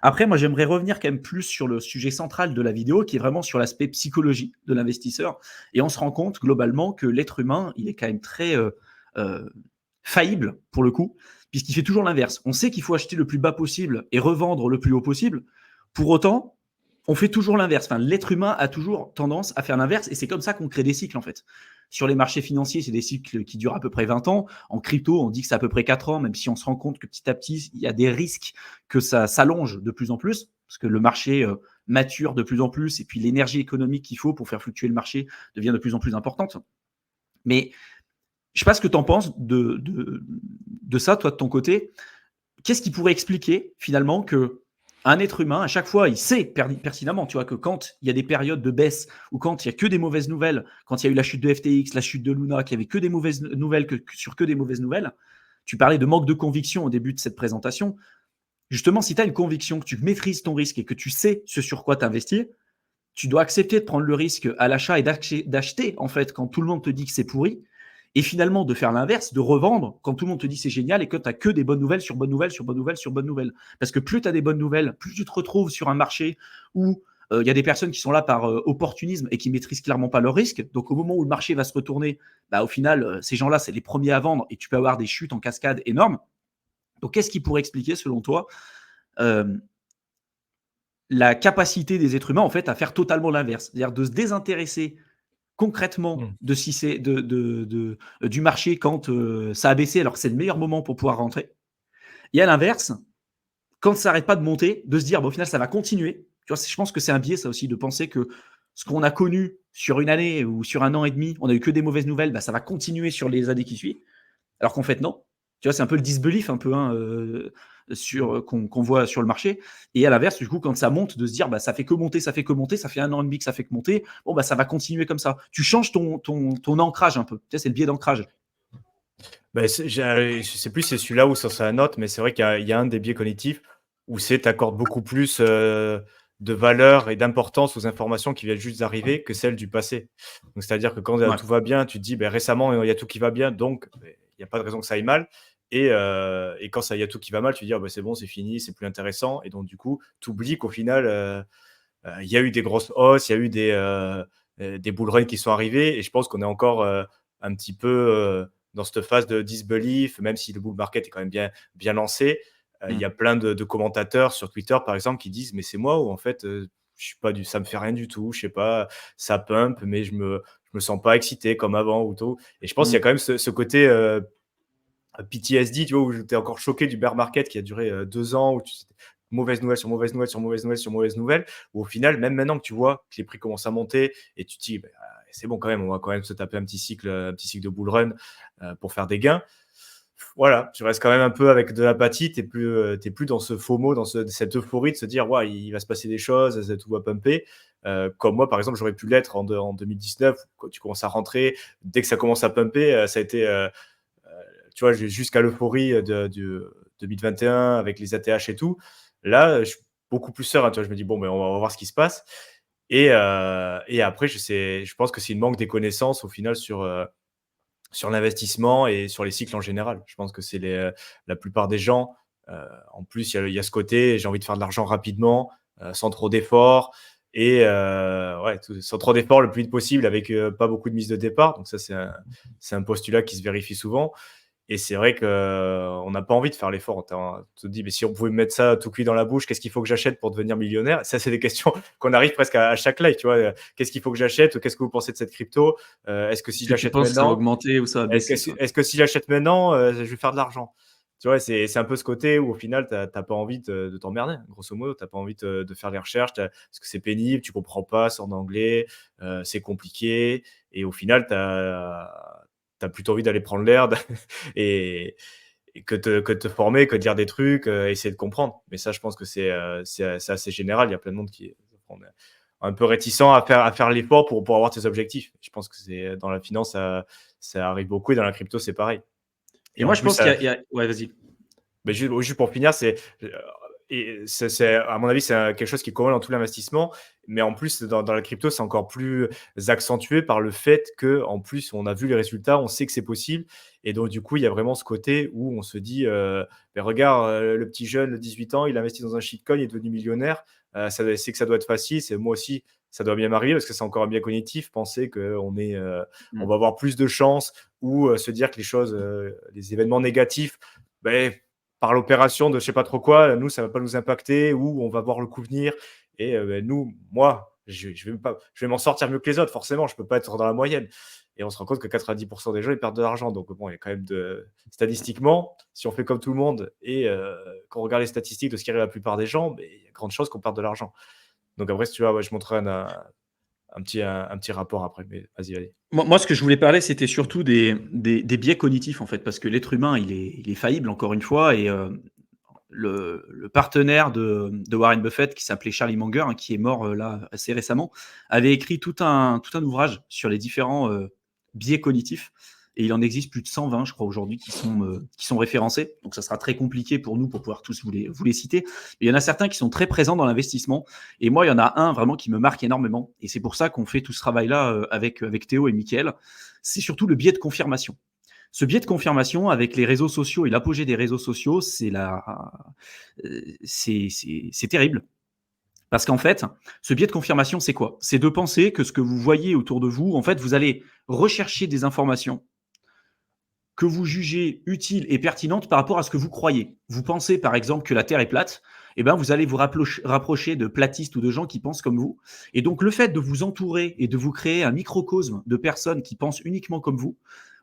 Après, moi, j'aimerais revenir quand même plus sur le sujet central de la vidéo, qui est vraiment sur l'aspect psychologie de l'investisseur. Et on se rend compte globalement que l'être humain, il est quand même très euh, faillible pour le coup, puisqu'il fait toujours l'inverse. On sait qu'il faut acheter le plus bas possible et revendre le plus haut possible. Pour autant, on fait toujours l'inverse. Enfin, l'être humain a toujours tendance à faire l'inverse, et c'est comme ça qu'on crée des cycles en fait. Sur les marchés financiers, c'est des cycles qui durent à peu près 20 ans. En crypto, on dit que c'est à peu près 4 ans, même si on se rend compte que petit à petit, il y a des risques que ça s'allonge de plus en plus, parce que le marché mature de plus en plus, et puis l'énergie économique qu'il faut pour faire fluctuer le marché devient de plus en plus importante. Mais je ne sais pas ce que tu en penses de ça, toi, de ton côté. Qu'est-ce qui pourrait expliquer finalement que un être humain, à chaque fois, il sait pertinemment, tu vois, que quand il y a des périodes de baisse ou quand il y a que des mauvaises nouvelles, quand il y a eu la chute de FTX, la chute de Luna, qu'il y avait que des mauvaises nouvelles sur que des mauvaises nouvelles. Tu parlais de manque de conviction au début de cette présentation. Justement, si tu as une conviction, que tu maîtrises ton risque et que tu sais ce sur quoi t'investir, tu dois accepter de prendre le risque à l'achat et d'acheter, en fait, quand tout le monde te dit que c'est pourri. Et finalement, de faire l'inverse, de revendre quand tout le monde te dit c'est génial et que tu n'as que des bonnes nouvelles sur bonnes nouvelles sur bonnes nouvelles sur bonnes nouvelles. Parce que plus tu as des bonnes nouvelles, plus tu te retrouves sur un marché où il y a des personnes qui sont là par opportunisme et qui maîtrisent clairement pas leur risque. Donc, au moment où le marché va se retourner, bah, au final, ces gens-là, c'est les premiers à vendre et tu peux avoir des chutes en cascade énormes. Donc, qu'est-ce qui pourrait expliquer, selon toi, euh, la capacité des êtres humains en fait à faire totalement l'inverse, c'est-à-dire de se désintéresser concrètement Mm. de si c'est du marché quand ça a baissé, alors que c'est le meilleur moment pour pouvoir rentrer. Et à l'inverse, quand ça n'arrête pas de monter, de se dire bon, au final ça va continuer. Tu vois, je pense que c'est un biais ça aussi de penser que ce qu'on a connu sur une année ou sur un an et demi, on a eu que des mauvaises nouvelles, bah, ça va continuer sur les années qui suivent. Alors qu'en fait, non. Tu vois, c'est un peu le disbelief un peu hein, qu'on voit sur le marché. Et à l'inverse, du coup, quand ça monte, de se dire, bah, ça fait que monter, ça fait que monter, ça fait un an et demi que ça fait que monter, bon, bah, ça va continuer comme ça. Tu changes ton ancrage un peu. Tu sais, c'est le biais d'ancrage. Bah, je sais plus si c'est celui-là ou si c'est un autre, mais c'est vrai qu'il y a un des biais cognitifs où c'est tu accordes beaucoup plus de valeur et d'importance aux informations qui viennent juste d'arriver que celles du passé. Donc, c'est-à-dire que quand Ouais. tout va bien, tu te dis ben, récemment, il y a tout qui va bien, donc ben, il n'y a pas de raison que ça aille mal. Et quand il y a tout qui va mal, tu te dis oh, ben, c'est bon, c'est fini, c'est plus intéressant. Et donc, du coup, tu oublies qu'au final, il y a eu des grosses hausses, il y a eu des bull runs qui sont arrivés. Et je pense qu'on est encore un petit peu dans cette phase de disbelief, même si le bull market est quand même bien lancé. Il y a plein de commentateurs sur Twitter, par exemple, qui disent mais c'est moi ou en fait, je suis pas ça me fait rien du tout, je sais pas, ça pump, mais je me sens pas excité comme avant ou tout. Et je pense qu'il y a Mm. quand même ce côté PTSD, tu vois, où tu es encore choqué du bear market qui a duré 2 ans, où mauvaise nouvelle sur mauvaise nouvelle sur mauvaise nouvelle sur mauvaise nouvelle, où au final, même maintenant que tu vois que les prix commencent à monter et tu te dis, bah, c'est bon quand même, on va quand même se taper un petit cycle de bull run pour faire des gains. Voilà, tu restes quand même un peu avec de l'apathie, t'es plus dans ce FOMO, dans cette euphorie de se dire, ouais, il va se passer des choses, tout va pumper. Comme moi, par exemple, j'aurais pu l'être en 2019, quand tu commences à rentrer, dès que ça commence à pumper, ça a été tu vois, jusqu'à l'euphorie de 2021 avec les ATH et tout. Là, je suis beaucoup plus serein. Tu vois, je me dis, bon, ben, on va voir ce qui se passe. Et après, je pense que c'est une manque des connaissances au final sur l'investissement et sur les cycles en général. Je pense que c'est la plupart des gens. En plus, il y a ce côté, j'ai envie de faire de l'argent rapidement, sans trop d'efforts. Et ouais, sans trop d'efforts le plus vite possible avec pas beaucoup de mise de départ. Donc ça, c'est un postulat qui se vérifie souvent. Et c'est vrai qu'on n'a pas envie de faire l'effort. On te dit, mais si on pouvait me mettre ça tout cuit dans la bouche, qu'est-ce qu'il faut que j'achète pour devenir millionnaire? Ça, c'est des questions qu'on arrive presque à chaque live, tu vois. Qu'est-ce qu'il faut que j'achète? Qu'est-ce que vous pensez de cette crypto? Est-ce que si Est-ce je que tu l'achète penses que ça va maintenant, augmenter ou ça va baisser, quoi? est-ce que si j'achète maintenant, je vais faire de l'argent? Tu vois, c'est un peu ce côté où au final, tu n'as pas envie de t'emmerder, grosso modo. Tu n'as pas envie de faire les recherches parce que c'est pénible, tu comprends pas, c'est en anglais, c'est compliqué. Et au final, tu as plutôt envie d'aller prendre l'air et, et que te former, que de lire des trucs, essayer de comprendre. Mais ça, je pense que c'est assez général. Il y a plein de monde qui est un peu réticent à faire l'effort pour avoir tes objectifs. Je pense que c'est dans la finance, ça arrive beaucoup et dans la crypto, c'est pareil. Et Et moi, en je plus, pense qu'il y a. Ouais, vas-y. mais juste pour finir, c'est Et à mon avis, c'est quelque chose qui est commun dans tout l'investissement. Mais en plus, dans la crypto, c'est encore plus accentué par le fait qu'en plus, on a vu les résultats, on sait que c'est possible. Et donc, du coup, il y a vraiment ce côté où on se dit, ben, regarde, le petit jeune de 18 ans, il investit dans un shitcoin, il est devenu millionnaire. C'est que ça doit être facile. C'est moi aussi, ça doit bien m'arriver parce que c'est encore un biais cognitif, penser qu'on on va avoir plus de chances ou se dire que les événements négatifs, ben, par l'opération de je sais pas trop quoi, nous, ça va pas nous impacter ou on va voir le coup venir. Et moi, je vais m'en sortir mieux que les autres, forcément, je peux pas être dans la moyenne. Et on se rend compte que 90% des gens, ils perdent de l'argent. Donc bon, il y a quand même statistiquement, si on fait comme tout le monde et qu'on regarde les statistiques de ce qui arrive à la plupart des gens, il y a grande chance qu'on perde de l'argent. Donc après, si tu veux, ouais, je montrerai un petit rapport après. Mais vas-y. Moi, ce que je voulais parler, c'était surtout des biais cognitifs, en fait, parce que l'être humain, il est faillible, encore une fois, et le partenaire de Warren Buffett, qui s'appelait Charlie Munger, hein, qui est mort là assez récemment, avait écrit tout un ouvrage sur les différents biais cognitifs. Et il en existe plus de 120, je crois, aujourd'hui, qui sont référencés. Donc, ça sera très compliqué pour nous pour pouvoir tous vous les citer. Mais il y en a certains qui sont très présents dans l'investissement. Et moi, il y en a un vraiment qui me marque énormément. Et c'est pour ça qu'on fait tout ce travail-là avec Théo et Mickaël. C'est surtout le biais de confirmation. Ce biais de confirmation avec les réseaux sociaux et l'apogée des réseaux sociaux, c'est terrible. Parce qu'en fait, ce biais de confirmation, c'est quoi? C'est de penser que ce que vous voyez autour de vous, en fait, vous allez rechercher des informations que vous jugez utiles et pertinentes par rapport à ce que vous croyez. Vous pensez par exemple que la Terre est plate, eh ben, vous allez vous rapprocher de platistes ou de gens qui pensent comme vous. Et donc le fait de vous entourer et de vous créer un microcosme de personnes qui pensent uniquement comme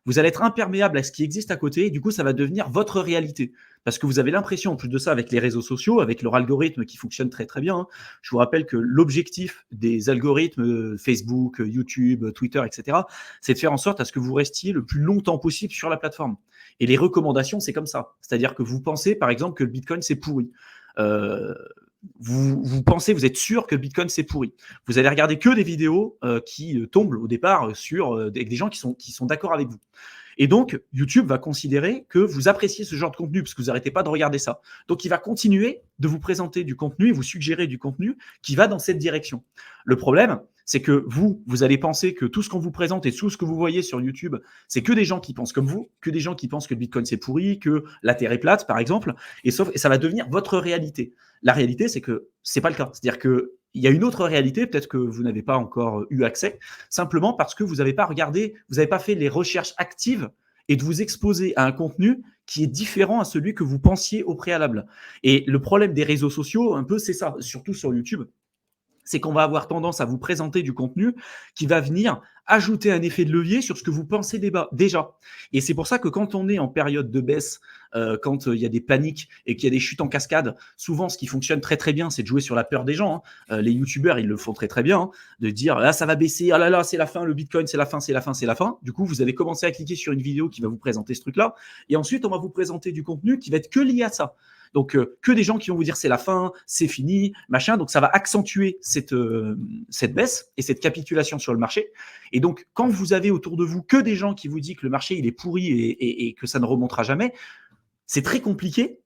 vous allez être imperméable à ce qui existe à côté et du coup ça va devenir votre réalité. Parce que vous avez l'impression, en plus de ça, avec les réseaux sociaux, avec leur algorithme qui fonctionne très très bien, hein, je vous rappelle que l'objectif des algorithmes Facebook, YouTube, Twitter, etc., c'est de faire en sorte à ce que vous restiez le plus longtemps possible sur la plateforme. Et les recommandations, c'est comme ça. C'est-à-dire que vous pensez, par exemple, que le Bitcoin, c'est pourri. Vous pensez, vous êtes sûr que le Bitcoin, c'est pourri. Vous allez regarder que des vidéos qui tombent au départ avec des gens qui sont d'accord avec vous. Et donc, YouTube va considérer que vous appréciez ce genre de contenu parce que vous n'arrêtez pas de regarder ça. Donc, il va continuer de vous présenter du contenu et vous suggérer du contenu qui va dans cette direction. Le problème, c'est que vous allez penser que tout ce qu'on vous présente et tout ce que vous voyez sur YouTube, c'est que des gens qui pensent comme vous, que des gens qui pensent que le Bitcoin c'est pourri, que la Terre est plate, par exemple, et ça va devenir votre réalité. La réalité, c'est que c'est pas le cas. C'est-à-dire que il y a une autre réalité, peut-être que vous n'avez pas encore eu accès, simplement parce que vous n'avez pas regardé, vous n'avez pas fait les recherches actives et de vous exposer à un contenu qui est différent à celui que vous pensiez au préalable. Et le problème des réseaux sociaux, un peu, c'est ça, surtout sur YouTube, c'est qu'on va avoir tendance à vous présenter du contenu qui va venir ajouter un effet de levier sur ce que vous pensez déjà. Et c'est pour ça que quand on est en période de baisse, quand il y a des paniques et qu'il y a des chutes en cascade, souvent ce qui fonctionne très très bien, c'est de jouer sur la peur des gens. Hein. Les youtubeurs, ils le font très très bien, hein, de dire là ça va baisser, ah là là c'est la fin, le Bitcoin c'est la fin, c'est la fin, c'est la fin. Du coup, vous allez commencer à cliquer sur une vidéo qui va vous présenter ce truc-là, et ensuite on va vous présenter du contenu qui va être que lié à ça. Donc, que des gens qui vont vous dire c'est la fin, c'est fini, machin. Donc, ça va accentuer cette baisse et cette capitulation sur le marché. Et donc, quand vous avez autour de vous que des gens qui vous disent que le marché, il est pourri et que ça ne remontera jamais, c'est très compliqué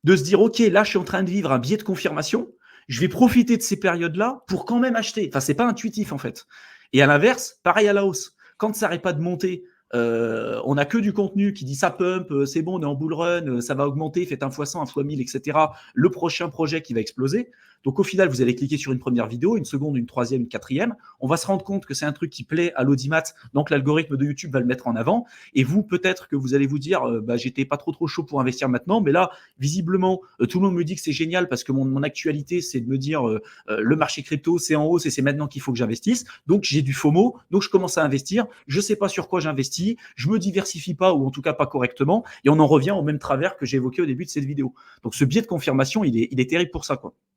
de se dire, OK, là, je suis en train de vivre un biais de confirmation. Je vais profiter de ces périodes-là pour quand même acheter. Enfin, c'est pas intuitif, en fait. Et à l'inverse, pareil à la hausse. Quand ça n'arrête pas de monter, on n'a que du contenu qui dit ça pump, c'est bon, on est en bull run, ça va augmenter, faites un fois 100, un fois 1000, etc. Le prochain projet qui va exploser. Donc au final, vous allez cliquer sur une première vidéo, une seconde, une troisième, une quatrième. On va se rendre compte que c'est un truc qui plaît à l'audimat, donc l'algorithme de YouTube va le mettre en avant. Et vous, peut-être que vous allez vous dire, j'étais pas trop chaud pour investir maintenant, mais là, visiblement, tout le monde me dit que c'est génial parce que mon actualité, c'est de me dire, le marché crypto, c'est en hausse et c'est maintenant qu'il faut que j'investisse. Donc j'ai du FOMO, donc je commence à investir. Je sais pas sur quoi j'investis, je me diversifie pas ou en tout cas pas correctement, et on en revient au même travers que j'ai évoqué au début de cette vidéo. Donc ce biais de confirmation, il est terrible pour ça, quoi.